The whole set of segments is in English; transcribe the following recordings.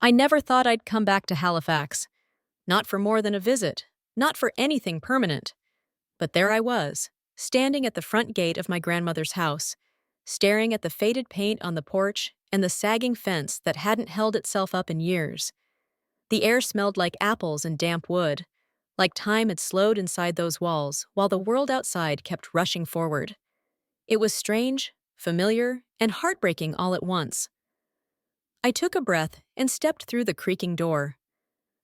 I never thought I'd come back to Halifax. Not for more than a visit, not for anything permanent. But there I was, standing at the front gate of my grandmother's house, staring at the faded paint on the porch and the sagging fence that hadn't held itself up in years. The air smelled like apples and damp wood, like time had slowed inside those walls while the world outside kept rushing forward. It was strange, familiar, and heartbreaking all at once. I took a breath and stepped through the creaking door.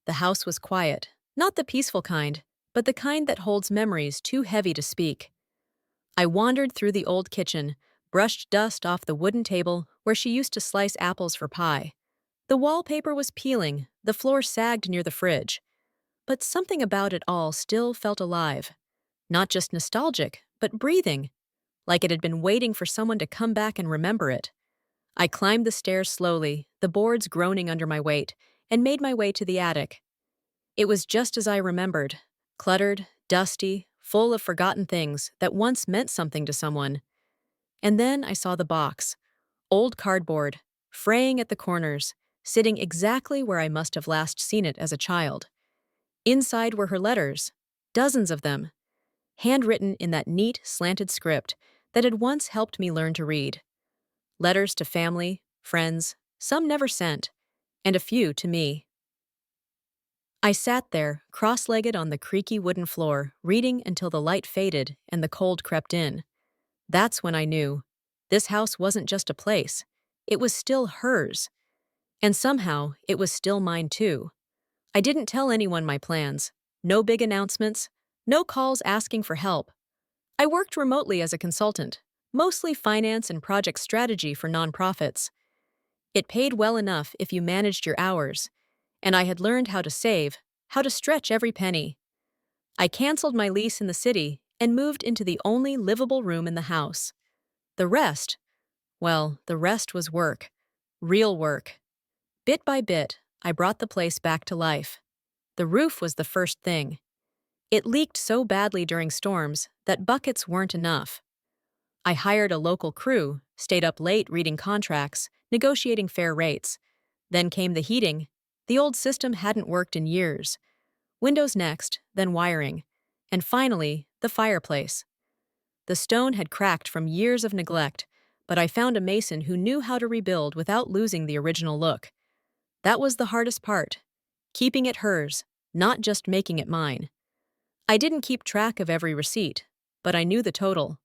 The house was quiet, not the peaceful kind, but the kind that holds memories too heavy to speak. I wandered through the old kitchen, brushed dust off the wooden table where she used to slice apples for pie. The wallpaper was peeling, the floor sagged near the fridge. But something about it all still felt alive. Not just nostalgic, but breathing, like it had been waiting for someone to come back and remember it. I climbed the stairs slowly, the boards groaning under my weight, and made my way to the attic. It was just as I remembered, cluttered, dusty, full of forgotten things that once meant something to someone. And then I saw the box, old cardboard, fraying at the corners, sitting exactly where I must have last seen it as a child. Inside were her letters, dozens of them, handwritten in that neat, slanted script that had once helped me learn to read. Letters to family, friends, some never sent, and a few to me. I sat there, cross-legged on the creaky wooden floor, reading until the light faded and the cold crept in. That's when I knew. This house wasn't just a place. It was still hers. And somehow, it was still mine too. I didn't tell anyone my plans. No big announcements. No calls asking for help. I worked remotely as a consultant, mostly finance and project strategy for nonprofits. It paid well enough if you managed your hours, and I had learned how to save, how to stretch every penny. I canceled my lease in the city and moved into the only livable room in the house. The rest, well, the rest was work. Real work. Bit by bit, I brought the place back to life. The roof was the first thing. It leaked so badly during storms that buckets weren't enough. I hired a local crew, stayed up late reading contracts, negotiating fair rates. Then came the heating. The old system hadn't worked in years. Windows next, then wiring. And finally, the fireplace. The stone had cracked from years of neglect, but I found a mason who knew how to rebuild without losing the original look. That was the hardest part. Keeping it hers, not just making it mine. I didn't keep track of every receipt, but I knew the total.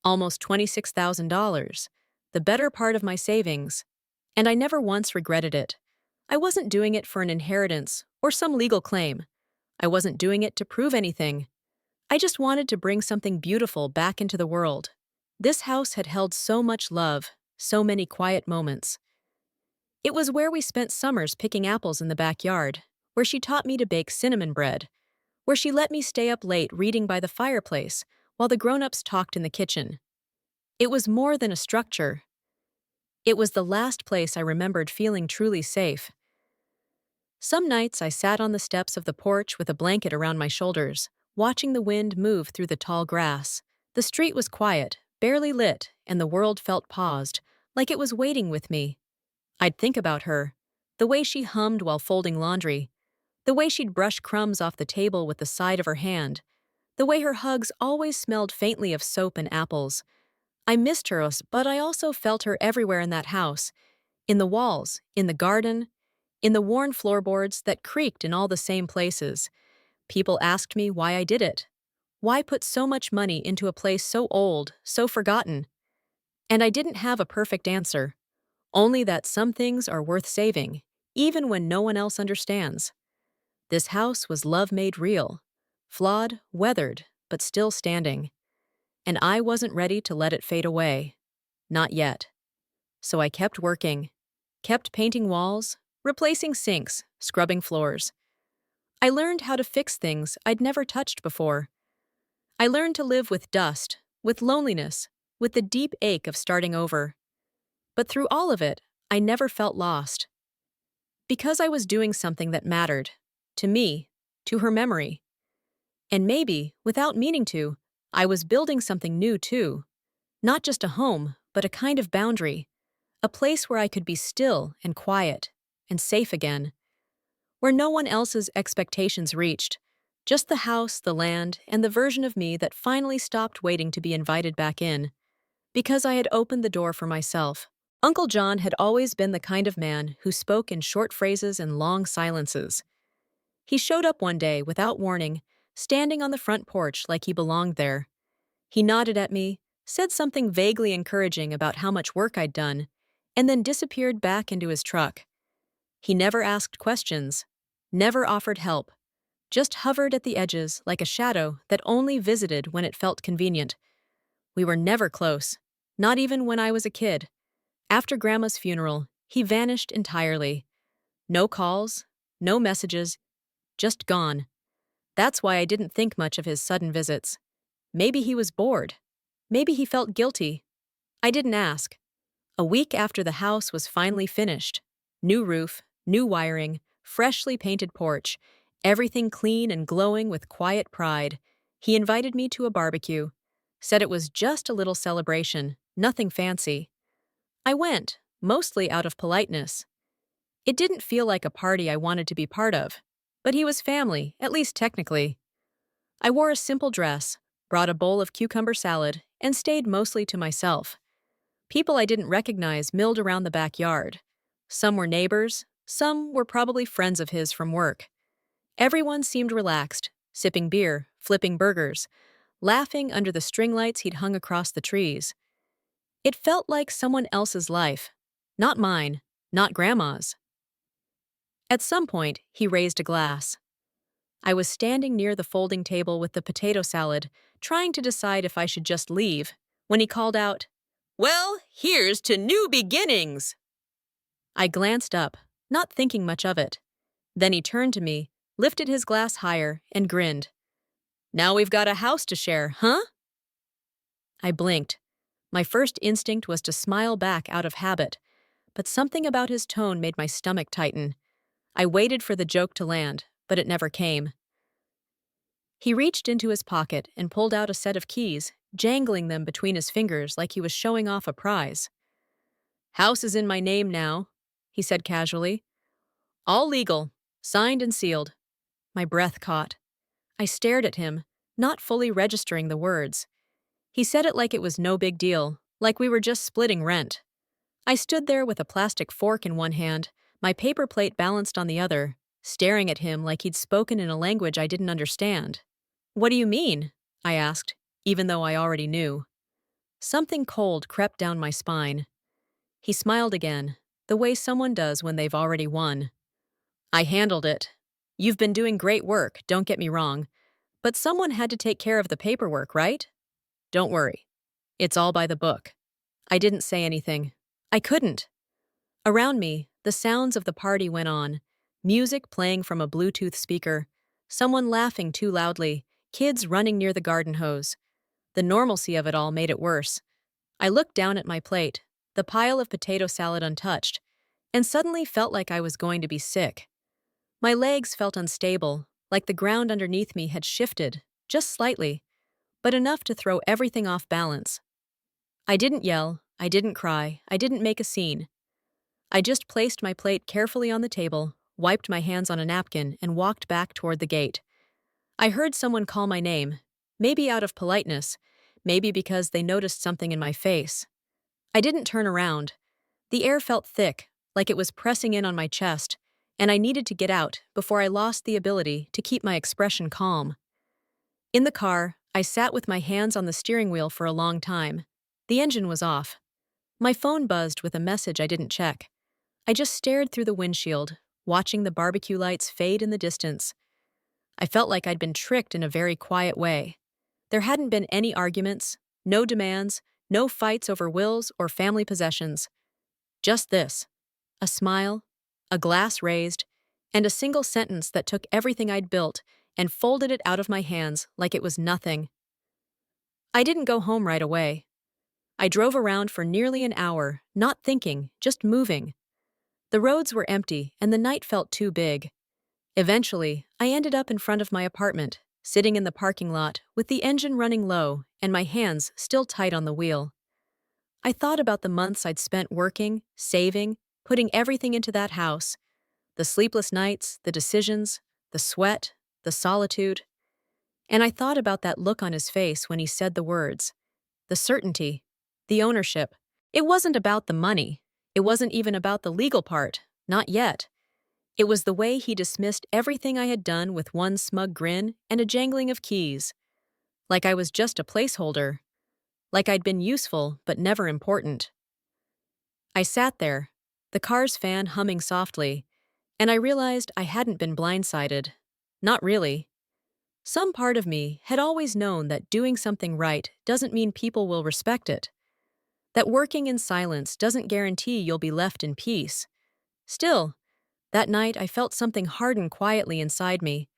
Almost $26,000, the better part of my savings. And I never once regretted it. I wasn't doing it for an inheritance or some legal claim. I wasn't doing it to prove anything. I just wanted to bring something beautiful back into the world. This house had held so much love, so many quiet moments. It was where we spent summers picking apples in the backyard, where she taught me to bake cinnamon bread, where she let me stay up late reading by the fireplace while the grown-ups talked in the kitchen. It was more than a structure. It was the last place I remembered feeling truly safe. Some nights I sat on the steps of the porch with a blanket around my shoulders, watching the wind move through the tall grass. The street was quiet, barely lit, and the world felt paused, like it was waiting with me. I'd think about her, the way she hummed while folding laundry, the way she'd brush crumbs off the table with the side of her hand, the way her hugs always smelled faintly of soap and apples. I missed her, but I also felt her everywhere in that house, in the walls, in the garden, in the worn floorboards that creaked in all the same places. People asked me why I did it. Why put so much money into a place so old, so forgotten? And I didn't have a perfect answer. Only that some things are worth saving, even when no one else understands. This house was love made real. Flawed, weathered, but still standing. And I wasn't ready to let it fade away. Not yet. So I kept working. Kept painting walls, replacing sinks, scrubbing floors. I learned how to fix things I'd never touched before. I learned to live with dust, with loneliness, with the deep ache of starting over. But through all of it, I never felt lost. Because I was doing something that mattered. To me, to her memory. And maybe, without meaning to, I was building something new too. Not just a home, but a kind of boundary. A place where I could be still and quiet, and safe again, where no one else's expectations reached, just the house, the land, and the version of me that finally stopped waiting to be invited back in, because I had opened the door for myself. Uncle John had always been the kind of man who spoke in short phrases and long silences. He showed up one day without warning, standing on the front porch like he belonged there. He nodded at me, said something vaguely encouraging about how much work I'd done, and then disappeared back into his truck. He never asked questions, never offered help, just hovered at the edges like a shadow that only visited when it felt convenient. We were never close, not even when I was a kid. After Grandma's funeral, he vanished entirely. No calls, no messages, just gone. That's why I didn't think much of his sudden visits. Maybe he was bored. Maybe he felt guilty. I didn't ask. A week after the house was finally finished, new roof, new wiring, freshly painted porch, everything clean and glowing with quiet pride, he invited me to a barbecue, said it was just a little celebration, nothing fancy. I went, mostly out of politeness. It didn't feel like a party I wanted to be part of, but he was family, at least technically. I wore a simple dress, brought a bowl of cucumber salad, and stayed mostly to myself. People I didn't recognize milled around the backyard. Some were neighbors, some were probably friends of his from work. Everyone seemed relaxed, sipping beer, flipping burgers, laughing under the string lights he'd hung across the trees. It felt like someone else's life, not mine, not Grandma's. At some point, he raised a glass. I was standing near the folding table with the potato salad, trying to decide if I should just leave, when he called out, "Well, here's to new beginnings!" I glanced up, not thinking much of it. Then he turned to me, lifted his glass higher, and grinned. "Now we've got a house to share, huh?" I blinked. My first instinct was to smile back out of habit, but something about his tone made my stomach tighten. I waited for the joke to land, but it never came. He reached into his pocket and pulled out a set of keys, jangling them between his fingers like he was showing off a prize. "House is in my name now," he said casually. "All legal, signed and sealed." My breath caught. I stared at him, not fully registering the words. He said it like it was no big deal, like we were just splitting rent. I stood there with a plastic fork in one hand, my paper plate balanced on the other, staring at him like he'd spoken in a language I didn't understand. "What do you mean?" I asked, even though I already knew. Something cold crept down my spine. He smiled again, the way someone does when they've already won. "I handled it. You've been doing great work, don't get me wrong, but someone had to take care of the paperwork, right? Don't worry. It's all by the book." I didn't say anything. I couldn't. Around me, the sounds of the party went on, music playing from a Bluetooth speaker, someone laughing too loudly, kids running near the garden hose. The normalcy of it all made it worse. I looked down at my plate, the pile of potato salad untouched, and suddenly felt like I was going to be sick. My legs felt unstable, like the ground underneath me had shifted, just slightly, but enough to throw everything off balance. I didn't yell, I didn't cry, I didn't make a scene. I just placed my plate carefully on the table, wiped my hands on a napkin, and walked back toward the gate. I heard someone call my name, maybe out of politeness, maybe because they noticed something in my face. I didn't turn around. The air felt thick, like it was pressing in on my chest, and I needed to get out before I lost the ability to keep my expression calm. In the car, I sat with my hands on the steering wheel for a long time. The engine was off. My phone buzzed with a message I didn't check. I just stared through the windshield, watching the barbecue lights fade in the distance. I felt like I'd been tricked in a very quiet way. There hadn't been any arguments, no demands, no fights over wills or family possessions. Just this: a smile, a glass raised, and a single sentence that took everything I'd built and folded it out of my hands like it was nothing. I didn't go home right away. I drove around for nearly an hour, not thinking, just moving. The roads were empty, and the night felt too big. Eventually, I ended up in front of my apartment, sitting in the parking lot, with the engine running low and my hands still tight on the wheel. I thought about the months I'd spent working, saving, putting everything into that house, The sleepless nights, the decisions, the sweat, the solitude. And I thought about that look on his face when he said the words, the certainty, the ownership. It wasn't about the money. It wasn't even about the legal part. Not yet. It was the way he dismissed everything I had done with one smug grin and a jangling of keys. Like I was just a placeholder. Like I'd been useful but never important. I sat there, the car's fan humming softly, and I realized I hadn't been blindsided. Not really. Some part of me had always known that doing something right doesn't mean people will respect it. That working in silence doesn't guarantee you'll be left in peace. Still, that night I felt something harden quietly inside me.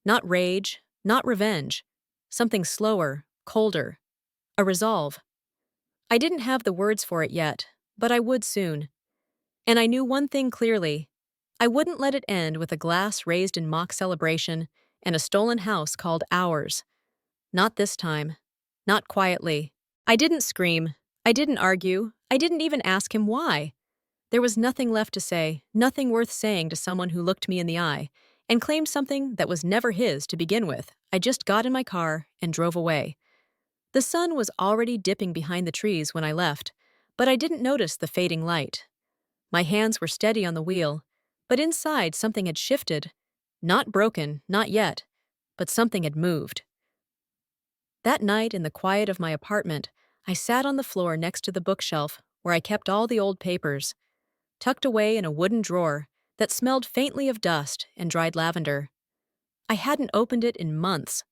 Not rage, not revenge. Something slower, colder. A resolve. I didn't have the words for it yet, but I would soon. And I knew one thing clearly. I wouldn't let it end with a glass raised in mock celebration and a stolen house called ours. Not this time. Not quietly. I didn't scream. I didn't argue. I didn't even ask him why. There was nothing left to say, nothing worth saying to someone who looked me in the eye and claimed something that was never his to begin with. I just got in my car and drove away. The sun was already dipping behind the trees when I left, but I didn't notice the fading light. My hands were steady on the wheel, but inside something had shifted. Not broken, not yet, but something had moved. That night in the quiet of my apartment, I sat on the floor next to the bookshelf where I kept all the old papers, tucked away in a wooden drawer that smelled faintly of dust and dried lavender. I hadn't opened it in months.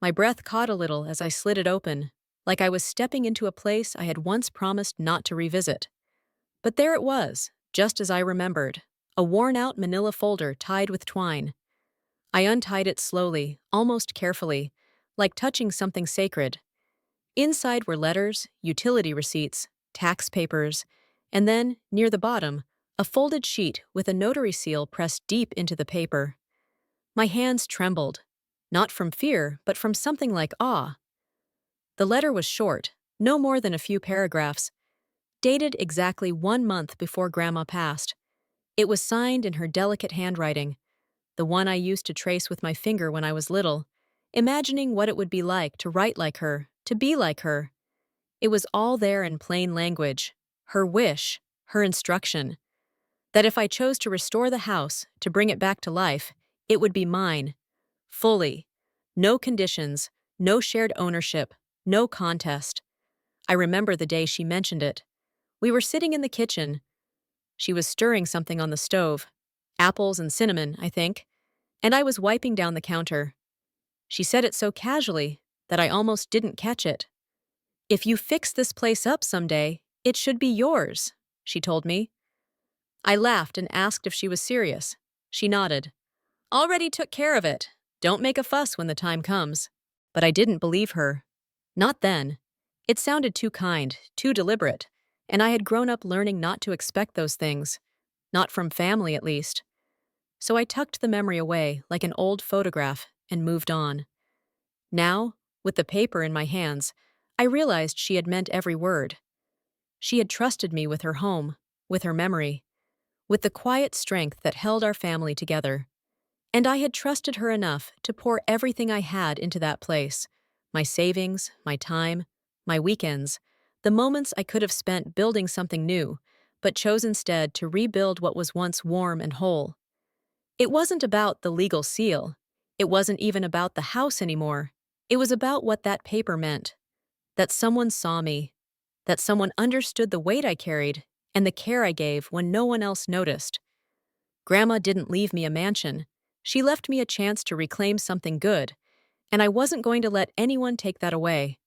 My breath caught a little as I slid it open, like I was stepping into a place I had once promised not to revisit. But there it was, just as I remembered, a worn-out manila folder tied with twine. I untied it slowly, almost carefully, like touching something sacred. Inside were letters, utility receipts, tax papers, and then, near the bottom, a folded sheet with a notary seal pressed deep into the paper. My hands trembled, not from fear, but from something like awe. The letter was short, no more than a few paragraphs, dated exactly 1 month before Grandma passed. It was signed in her delicate handwriting, the one I used to trace with my finger when I was little, imagining what it would be like to write like her, to be like her. It was all there in plain language, her wish, her instruction, that if I chose to restore the house, to bring it back to life, it would be mine, fully. No conditions, no shared ownership, no contest. I remember the day she mentioned it. We were sitting in the kitchen. She was stirring something on the stove, apples and cinnamon, I think, and I was wiping down the counter. She said it so casually that I almost didn't catch it. "If you fix this place up someday, it should be yours," she told me. I laughed and asked if she was serious. She nodded. "Already took care of it. Don't make a fuss when the time comes." But I didn't believe her. Not then. It sounded too kind, too deliberate, and I had grown up learning not to expect those things. Not from family, at least. So I tucked the memory away like an old photograph and moved on. Now, with the paper in my hands, I realized she had meant every word. She had trusted me with her home, with her memory, with the quiet strength that held our family together. And I had trusted her enough to pour everything I had into that place, my savings, my time, my weekends, the moments I could have spent building something new, but chose instead to rebuild what was once warm and whole. It wasn't about the legal seal. It wasn't even about the house anymore. It was about what that paper meant. That someone saw me. That someone understood the weight I carried and the care I gave when no one else noticed. Grandma didn't leave me a mansion. She left me a chance to reclaim something good, and I wasn't going to let anyone take that away.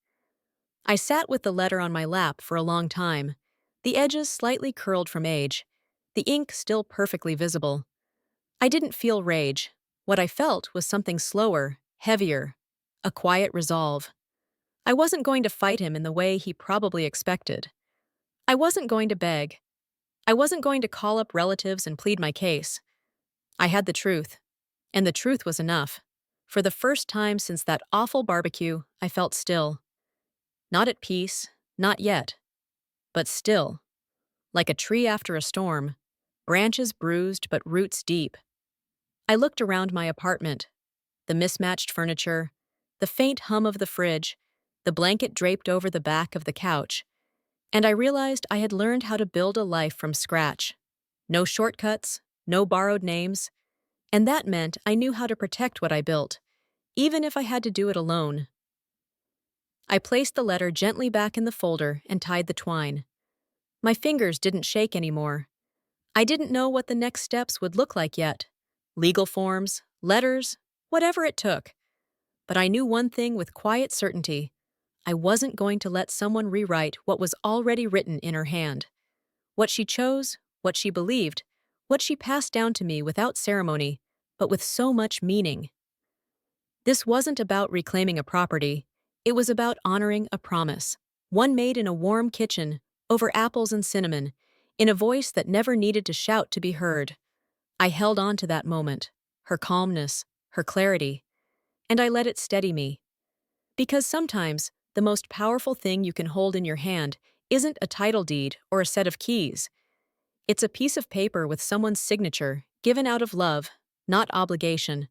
I sat with the letter on my lap for a long time, the edges slightly curled from age, the ink still perfectly visible. I didn't feel rage. What I felt was something slower, heavier, a quiet resolve. I wasn't going to fight him in the way he probably expected. I wasn't going to beg. I wasn't going to call up relatives and plead my case. I had the truth, and the truth was enough. For the first time since that awful barbecue, I felt still. Not at peace, not yet, but still, like a tree after a storm. branches bruised but roots deep. I looked around my apartment, the mismatched furniture, the faint hum of the fridge, the blanket draped over the back of the couch, and I realized I had learned how to build a life from scratch. No shortcuts, no borrowed names, and that meant I knew how to protect what I built, even if I had to do it alone. I placed the letter gently back in the folder and tied the twine. My fingers didn't shake anymore. I didn't know what the next steps would look like yet. Legal forms, letters, whatever it took. But I knew one thing with quiet certainty. I wasn't going to let someone rewrite what was already written in her hand. What she chose, what she believed, what she passed down to me without ceremony, but with so much meaning. This wasn't about reclaiming a property. It was about honoring a promise. One made in a warm kitchen, over apples and cinnamon, in a voice that never needed to shout to be heard. I held on to that moment, her calmness, her clarity, and I let it steady me. Because sometimes, the most powerful thing you can hold in your hand isn't a title deed or a set of keys. It's a piece of paper with someone's signature, given out of love, not obligation.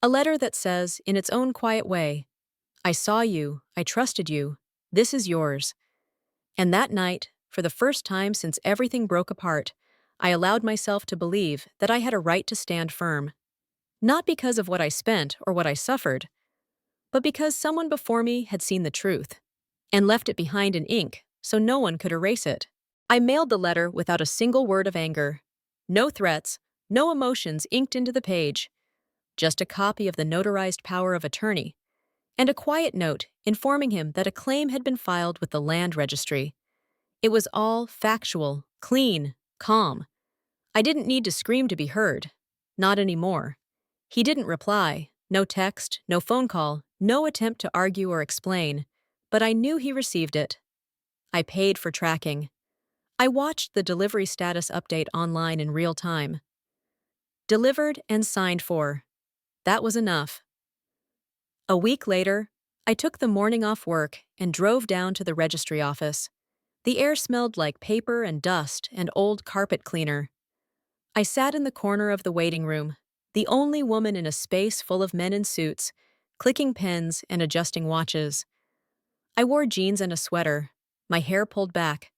A letter that says, in its own quiet way, I saw you, I trusted you, this is yours. And that night, for the first time since everything broke apart, I allowed myself to believe that I had a right to stand firm. Not because of what I spent or what I suffered, but because someone before me had seen the truth and left it behind in ink so no one could erase it. I mailed the letter without a single word of anger. No threats, no emotions inked into the page. Just a copy of the notarized power of attorney, and a quiet note informing him that a claim had been filed with the land registry. It was all factual, clean, calm. I didn't need to scream to be heard. Not anymore. He didn't reply. No text, no phone call, no attempt to argue or explain. But I knew he received it. I paid for tracking. I watched the delivery status update online in real time. Delivered and signed for. That was enough. A week later, I took the morning off work and drove down to the registry office. The air smelled like paper and dust and old carpet cleaner. I sat in the corner of the waiting room, the only woman in a space full of men in suits, clicking pens and adjusting watches. I wore jeans and a sweater, my hair pulled back,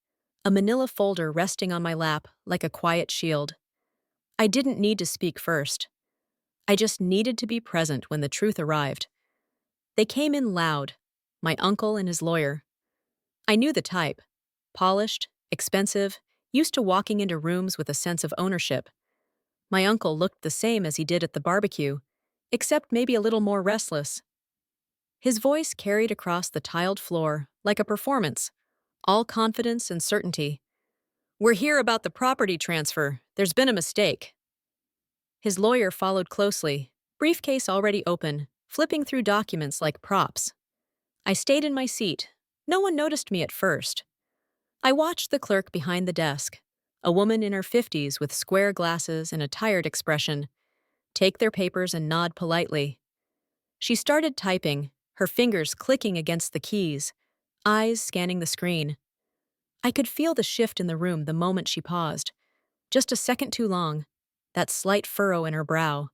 a manila folder resting on my lap like a quiet shield. I didn't need to speak first. I just needed to be present when the truth arrived. They came in loud, my uncle and his lawyer. I knew the type. Polished, expensive, used to walking into rooms with a sense of ownership. My uncle looked the same as he did at the barbecue, except maybe a little more restless. His voice carried across the tiled floor like a performance, all confidence and certainty. "We're here about the property transfer. There's been a mistake." His lawyer followed closely, briefcase already open, flipping through documents like props. I stayed in my seat. No one noticed me at first. I watched the clerk behind the desk, a woman in her 50s with square glasses and a tired expression, take their papers and nod politely. She started typing, her fingers clicking against the keys, eyes scanning the screen. I could feel the shift in the room the moment she paused. Just a second too long, that slight furrow in her brow.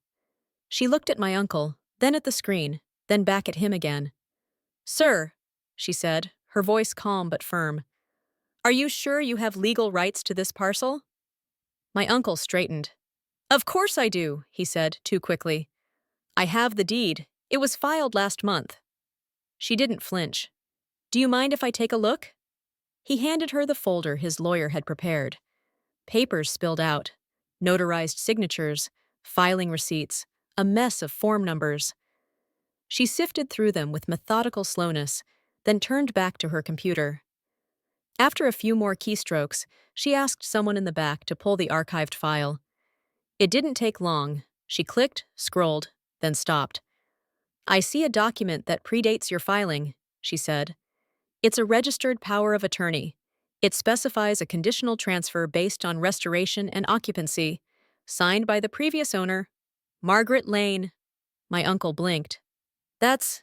She looked at my uncle, then at the screen, then back at him again. "Sir," she said, her voice calm but firm, "are you sure you have legal rights to this parcel?" My uncle straightened. "Of course I do," he said, too quickly. "I have the deed. It was filed last month." She didn't flinch. "Do you mind if I take a look?" He handed her the folder his lawyer had prepared. Papers spilled out. Notarized signatures, filing receipts, a mess of form numbers. She sifted through them with methodical slowness, then turned back to her computer. After a few more keystrokes, she asked someone in the back to pull the archived file. It didn't take long. She clicked, scrolled, then stopped. "I see a document that predates your filing," she said. "It's a registered power of attorney. It specifies a conditional transfer based on restoration and occupancy, signed by the previous owner, Margaret Lane." My uncle blinked. That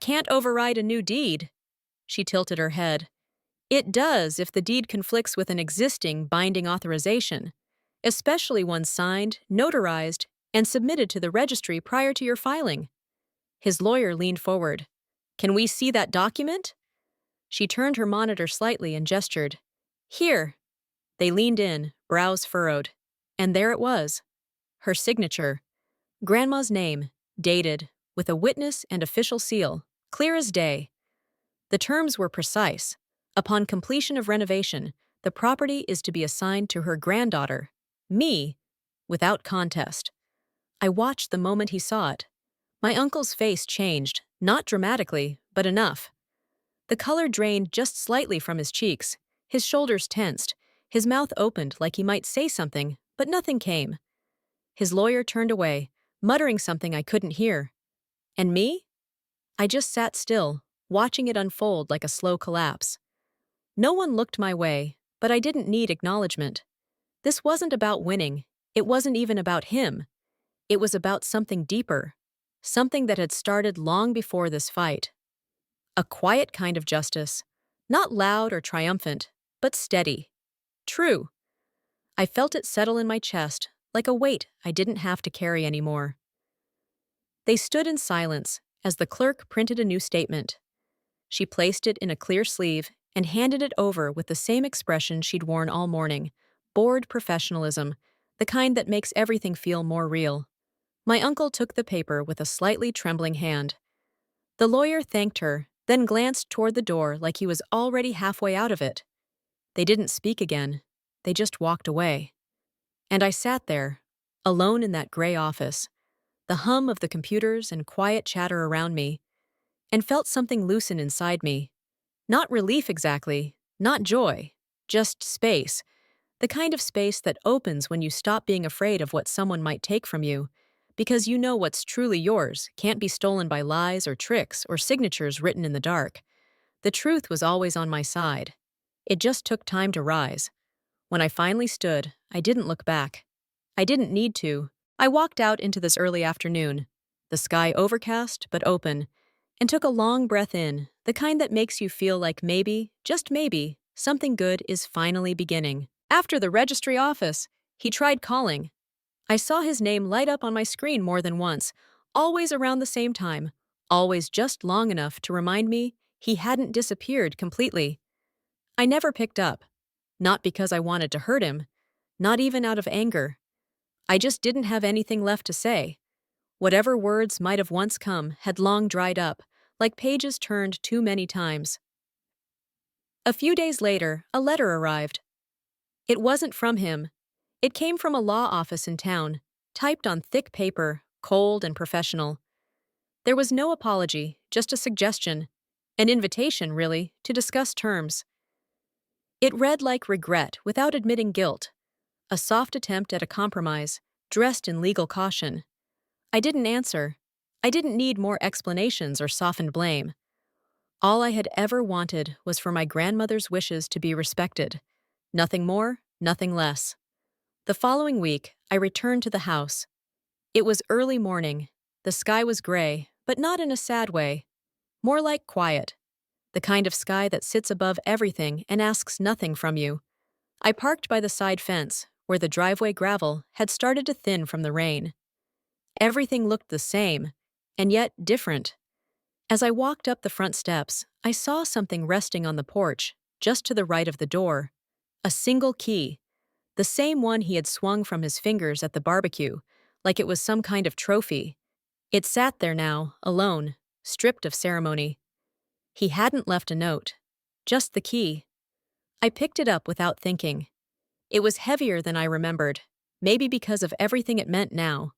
can't override a new deed." She tilted her head. "It does if the deed conflicts with an existing binding authorization. especially ones signed, notarized, and submitted to the registry prior to your filing. His lawyer leaned forward. Can we see that document? She turned her monitor slightly and gestured. Here. They leaned in, brows furrowed. And there it was. Her signature. Grandma's name, dated, with a witness and official seal, clear as day. The terms were precise. Upon completion of renovation, the property is to be assigned to her granddaughter, me, without contest. I watched the moment he saw it. My uncle's face changed, not dramatically, but enough. The color drained just slightly from his cheeks, his shoulders tensed, his mouth opened like he might say something, but nothing came. His lawyer turned away, muttering something I couldn't hear. And me? I just sat still, watching it unfold like a slow collapse. No one looked my way, but I didn't need acknowledgement. This wasn't about winning. It wasn't even about him. It was about something deeper, something that had started long before this fight. A quiet kind of justice, not loud or triumphant, but steady. True. I felt it settle in my chest, like a weight I didn't have to carry anymore. They stood in silence as the clerk printed a new statement. She placed it in a clear sleeve and handed it over with the same expression she'd worn all morning, bored professionalism, the kind that makes everything feel more real. My uncle took the paper with a slightly trembling hand. The lawyer thanked her, then glanced toward the door like he was already halfway out of it. They didn't speak again. They just walked away. And I sat there, alone in that gray office, the hum of the computers and quiet chatter around me, and felt something loosen inside me. Not relief exactly, not joy, just space, the kind of space that opens when you stop being afraid of what someone might take from you, because you know what's truly yours can't be stolen by lies or tricks or signatures written in the dark. The truth was always on my side. It just took time to rise. When I finally stood, I didn't look back. I didn't need to. I walked out into this early afternoon, the sky overcast but open, and took a long breath in, the kind that makes you feel like maybe, just maybe, something good is finally beginning. After the registry office, he tried calling. I saw his name light up on my screen more than once, always around the same time, always just long enough to remind me he hadn't disappeared completely. I never picked up. Not because I wanted to hurt him, not even out of anger. I just didn't have anything left to say. Whatever words might have once come had long dried up, like pages turned too many times. A few days later, a letter arrived. It wasn't from him. It came from a law office in town, typed on thick paper, cold and professional. There was no apology, just a suggestion, an invitation, really, to discuss terms. It read like regret without admitting guilt, a soft attempt at a compromise, dressed in legal caution. I didn't answer. I didn't need more explanations or softened blame. All I had ever wanted was for my grandmother's wishes to be respected. Nothing more, nothing less. The following week, I returned to the house. It was early morning. The sky was gray, but not in a sad way. More like quiet. The kind of sky that sits above everything and asks nothing from you. I parked by the side fence, where the driveway gravel had started to thin from the rain. Everything looked the same, and yet different. As I walked up the front steps, I saw something resting on the porch, just to the right of the door. A single key. The same one he had swung from his fingers at the barbecue, like it was some kind of trophy. It sat there now, alone, stripped of ceremony. He hadn't left a note. Just the key. I picked it up without thinking. It was heavier than I remembered, maybe because of everything it meant now.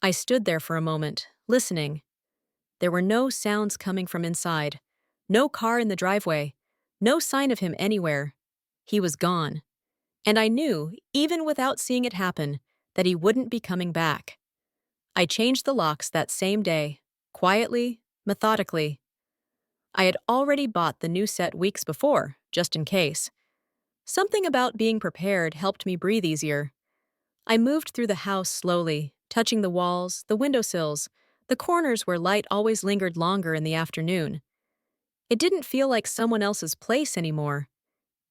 I stood there for a moment, listening. There were no sounds coming from inside. No car in the driveway. No sign of him anywhere. He was gone. And I knew, even without seeing it happen, that he wouldn't be coming back. I changed the locks that same day, quietly, methodically. I had already bought the new set weeks before, just in case. Something about being prepared helped me breathe easier. I moved through the house slowly, touching the walls, the windowsills, the corners where light always lingered longer in the afternoon. It didn't feel like someone else's place anymore.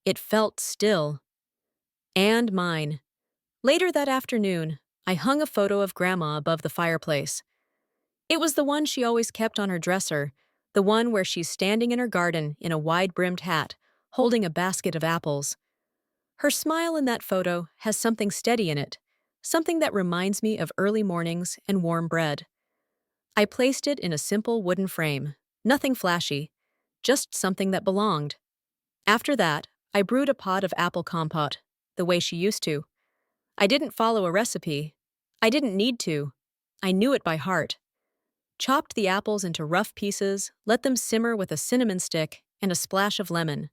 It felt still. And mine. Later that afternoon, I hung a photo of Grandma above the fireplace. It was the one she always kept on her dresser, the one where she's standing in her garden in a wide-brimmed hat, holding a basket of apples. Her smile in that photo has something steady in it, something that reminds me of early mornings and warm bread. I placed it in a simple wooden frame, nothing flashy, just something that belonged. After that, I brewed a pot of apple compote, the way she used to. I didn't follow a recipe. I didn't need to. I knew it by heart. Chopped the apples into rough pieces, let them simmer with a cinnamon stick and a splash of lemon.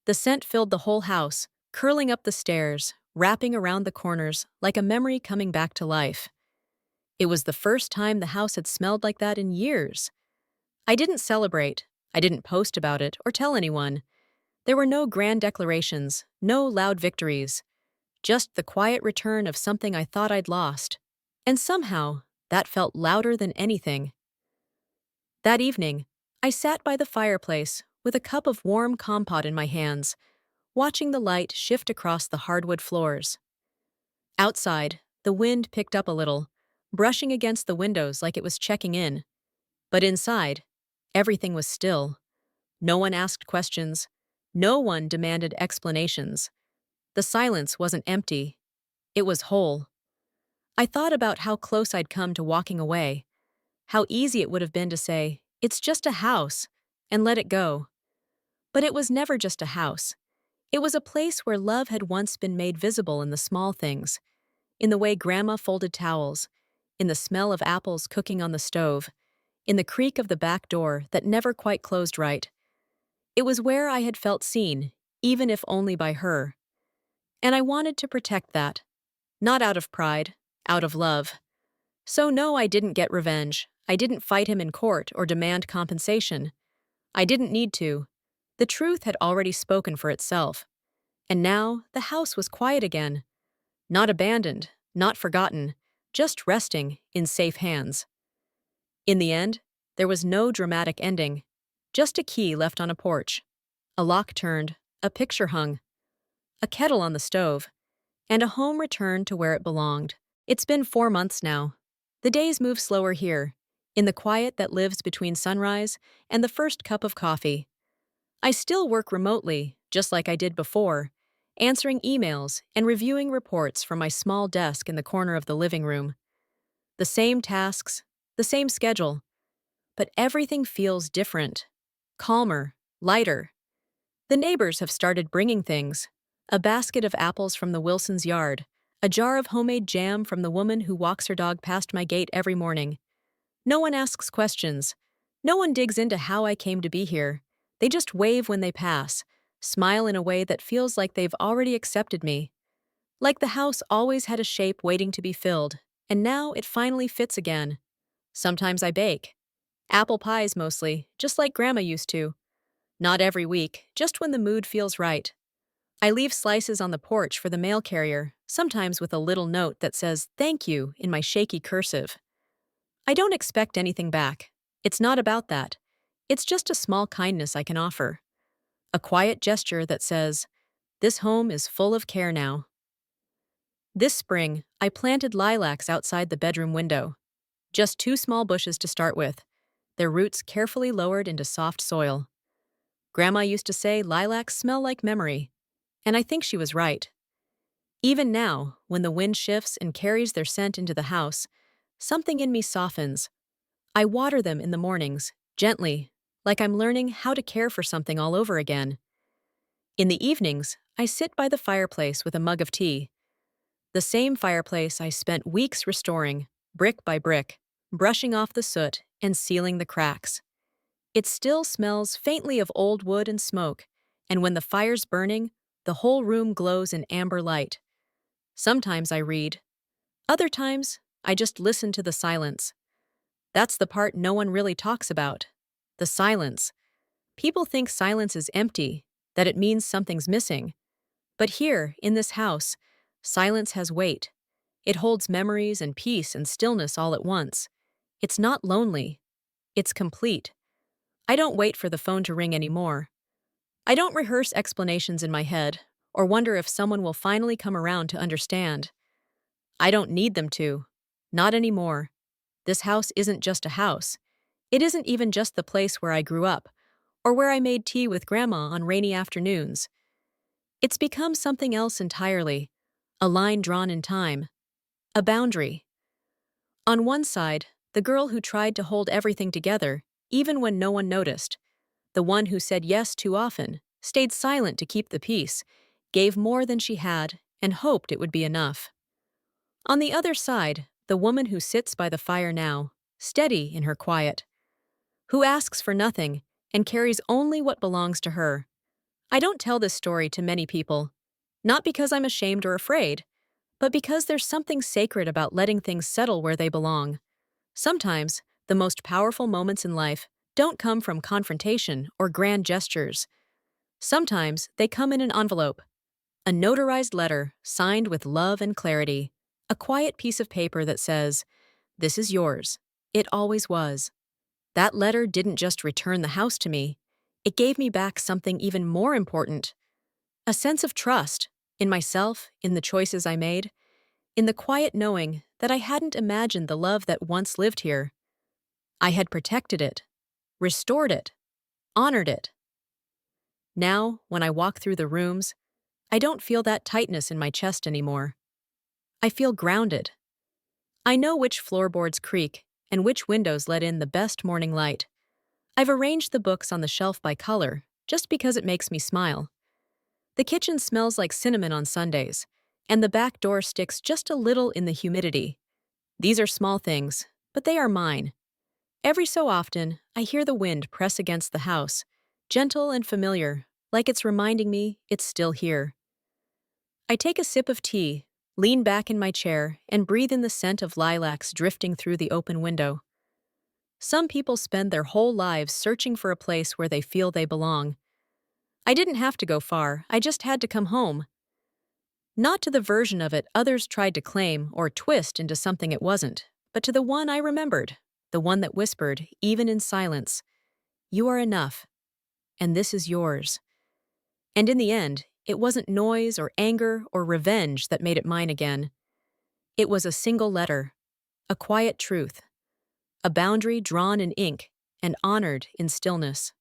The scent filled the whole house, curling up the stairs, wrapping around the corners like a memory coming back to life. It was the first time the house had smelled like that in years. I didn't celebrate. I didn't post about it or tell anyone. There were no grand declarations, no loud victories. Just the quiet return of something I thought I'd lost. And somehow, that felt louder than anything. That evening, I sat by the fireplace with a cup of warm compote in my hands, watching the light shift across the hardwood floors. Outside, the wind picked up a little, brushing against the windows like it was checking in. But inside, everything was still. No one asked questions. No one demanded explanations. The silence wasn't empty. It was whole. I thought about how close I'd come to walking away, how easy it would have been to say, "It's just a house," and let it go. But it was never just a house. It was a place where love had once been made visible in the small things, in the way Grandma folded towels, in the smell of apples cooking on the stove, in the creak of the back door that never quite closed right. It was where I had felt seen, even if only by her. And I wanted to protect that. Not out of pride, out of love. So no, I didn't get revenge. I didn't fight him in court or demand compensation. I didn't need to. The truth had already spoken for itself. And now the house was quiet again. Not abandoned, not forgotten, just resting in safe hands. In the end, there was no dramatic ending. Just a key left on a porch. A lock turned, a picture hung, a kettle on the stove, and a home returned to where it belonged. It's been 4 months now. The days move slower here, in the quiet that lives between sunrise and the first cup of coffee. I still work remotely, just like I did before, answering emails and reviewing reports from my small desk in the corner of the living room. The same tasks, the same schedule, but everything feels different, calmer, lighter. The neighbors have started bringing things: a basket of apples from the Wilsons' yard, a jar of homemade jam from the woman who walks her dog past my gate every morning. No one asks questions. No one digs into how I came to be here. They just wave when they pass, smile in a way that feels like they've already accepted me. Like the house always had a shape waiting to be filled, and now it finally fits again. Sometimes I bake. Apple pies mostly, just like Grandma used to. Not every week, just when the mood feels right. I leave slices on the porch for the mail carrier, sometimes with a little note that says "thank you" in my shaky cursive. I don't expect anything back. It's not about that. It's just a small kindness I can offer. A quiet gesture that says, "This home is full of care now." This spring, I planted lilacs outside the bedroom window. Just 2 small bushes to start with, their roots carefully lowered into soft soil. Grandma used to say lilacs smell like memory, and I think she was right. Even now, when the wind shifts and carries their scent into the house, something in me softens. I water them in the mornings, gently, like I'm learning how to care for something all over again. In the evenings, I sit by the fireplace with a mug of tea. The same fireplace I spent weeks restoring, brick by brick, brushing off the soot and sealing the cracks. It still smells faintly of old wood and smoke, and when the fire's burning, the whole room glows in amber light. Sometimes I read. Other times, I just listen to the silence. That's the part no one really talks about. The silence. People think silence is empty, that it means something's missing. But here, in this house, silence has weight. It holds memories and peace and stillness all at once. It's not lonely. It's complete. I don't wait for the phone to ring anymore. I don't rehearse explanations in my head or wonder if someone will finally come around to understand. I don't need them to. Not anymore. This house isn't just a house. It isn't even just the place where I grew up, or where I made tea with Grandma on rainy afternoons. It's become something else entirely, a line drawn in time, a boundary. On one side, the girl who tried to hold everything together, even when no one noticed, the one who said yes too often, stayed silent to keep the peace, gave more than she had, and hoped it would be enough. On the other side, the woman who sits by the fire now, steady in her quiet, who asks for nothing and carries only what belongs to her. I don't tell this story to many people, not because I'm ashamed or afraid, but because there's something sacred about letting things settle where they belong. Sometimes, the most powerful moments in life don't come from confrontation or grand gestures. Sometimes they come in an envelope, a notarized letter signed with love and clarity, a quiet piece of paper that says, "This is yours. It always was." That letter didn't just return the house to me, it gave me back something even more important, a sense of trust in myself, in the choices I made, in the quiet knowing that I hadn't imagined the love that once lived here. I had protected it, restored it, honored it. Now, when I walk through the rooms, I don't feel that tightness in my chest anymore. I feel grounded. I know which floorboards creak and which windows let in the best morning light. I've arranged the books on the shelf by color, just because it makes me smile. The kitchen smells like cinnamon on Sundays, and the back door sticks just a little in the humidity. These are small things, but they are mine. Every so often, I hear the wind press against the house, gentle and familiar, like it's reminding me it's still here. I take a sip of tea, lean back in my chair, and breathe in the scent of lilacs drifting through the open window. Some people spend their whole lives searching for a place where they feel they belong. I didn't have to go far, I just had to come home. Not to the version of it others tried to claim or twist into something it wasn't, but to the one I remembered, the one that whispered, even in silence, "You are enough, and this is yours." And in the end, it wasn't noise or anger or revenge that made it mine again. It was a single letter, a quiet truth, a boundary drawn in ink and honored in stillness.